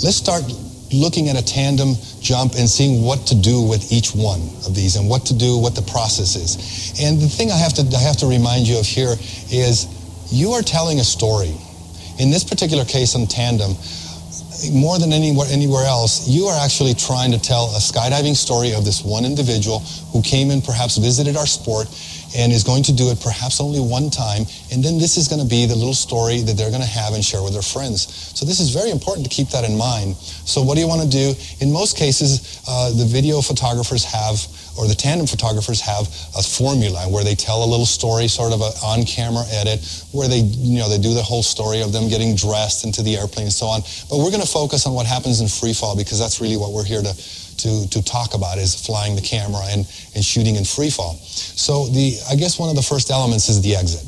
let's start looking at a tandem jump and seeing what to do with each one of these and what to do, what the process is. And the thing I have to remind you of here is you are telling a story. In this particular case on tandem, more than anywhere else, you are actually trying to tell a skydiving story of this one individual who came and perhaps visited our sport and is going to do it perhaps only one time, and then this is going to be the little story that they're going to have and share with their friends. So this is very important to keep that in mind. So what do you want to do? In most cases, the video photographers have, or the tandem photographers have, a formula where they tell a little story, sort of an on-camera edit, where they do the whole story of them getting dressed into the airplane and so on. But we're going to focus on what happens in free fall, because that's really what we're here to talk about, is flying the camera and shooting in free fall. So I guess one of the first elements is the exit.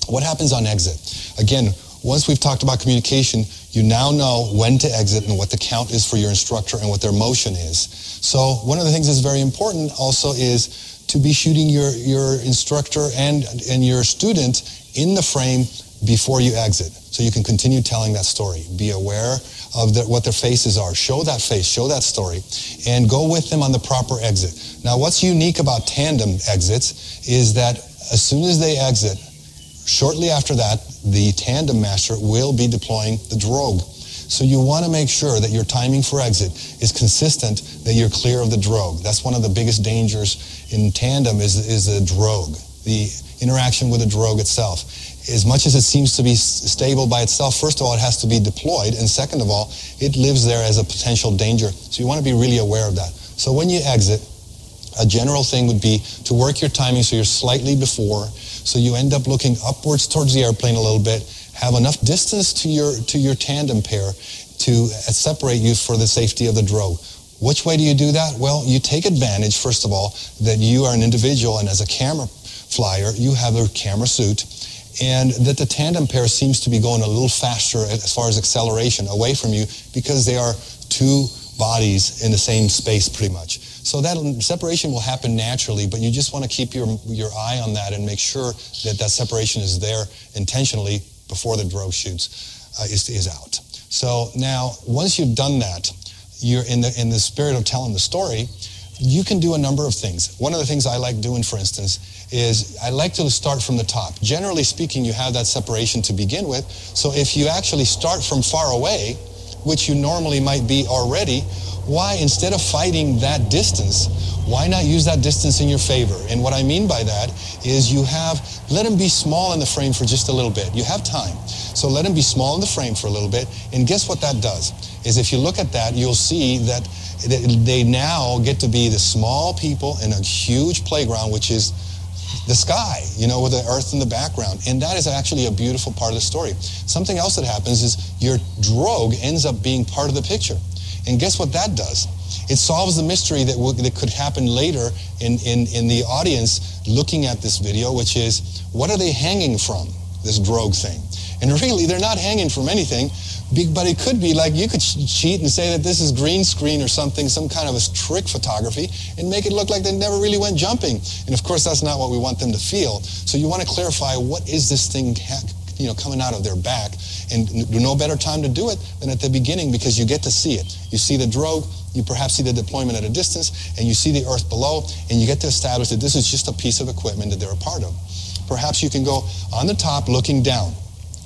What happens on exit? Again, once we've talked about communication, you now know when to exit and what the count is for your instructor and what their motion is. So one of the things that's very important also is to be shooting your instructor and your student in the frame before you exit, so you can continue telling that story. Be aware of what their faces are. Show that face, show that story, and go with them on the proper exit. Now, what's unique about tandem exits is that as soon as they exit, shortly after that, the tandem master will be deploying the drogue. So you want to make sure that your timing for exit is consistent, that you're clear of the drogue. That's one of the biggest dangers in tandem is the drogue, the interaction with the drogue itself. As much as it seems to be stable by itself, first of all, it has to be deployed, and second of all, it lives there as a potential danger. So you want to be really aware of that. So when you exit, a general thing would be to work your timing so you're slightly before, so you end up looking upwards towards the airplane a little bit, have enough distance to your tandem pair to separate you for the safety of the drogue. Which way do you do that? Well, you take advantage, first of all, that you are an individual, and as a camera flyer, you have a camera suit, and that the tandem pair seems to be going a little faster as far as acceleration away from you, because they are two bodies in the same space pretty much. So that separation will happen naturally, but you just want to keep your eye on that and make sure that that separation is there intentionally before the drogue shoots is out. So now, once you've done that, you're in the spirit of telling the story, you can do a number of things. One of the things I like doing, for instance, is I like to start from the top. Generally speaking, you have that separation to begin with, so if you actually start from far away, which you normally might be already, why, instead of fighting that distance, why not use that distance in your favor? And what I mean by that is let them be small in the frame for just a little bit. You have time. So let them be small in the frame for a little bit, and guess what that does? Is if you look at that, you'll see that they now get to be the small people in a huge playground, which is the sky, with the earth in the background. And that is actually a beautiful part of the story. Something else that happens is your drogue ends up being part of the picture. And guess what that does? It solves the mystery that could happen later in the audience looking at this video, which is, what are they hanging from, this drogue thing? And really, they're not hanging from anything, but it could be like you could cheat and say that this is green screen or something, some kind of a trick photography, and make it look like they never really went jumping. And of course, that's not what we want them to feel. So you want to clarify, what is this thing coming out of their back? And no better time to do it than at the beginning, because you get to see it. You see the drogue, you perhaps see the deployment at a distance, and you see the earth below, and you get to establish that this is just a piece of equipment that they're a part of. Perhaps you can go on the top looking down.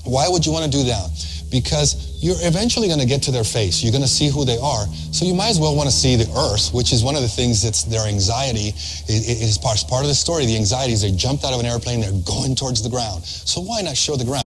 Why would you want to do that? Because you're eventually going to get to their face. You're going to see who they are. So you might as well want to see the earth, which is one of the things that's their anxiety is part of the story. The anxiety is they jumped out of an airplane, they're going towards the ground. So why not show the ground?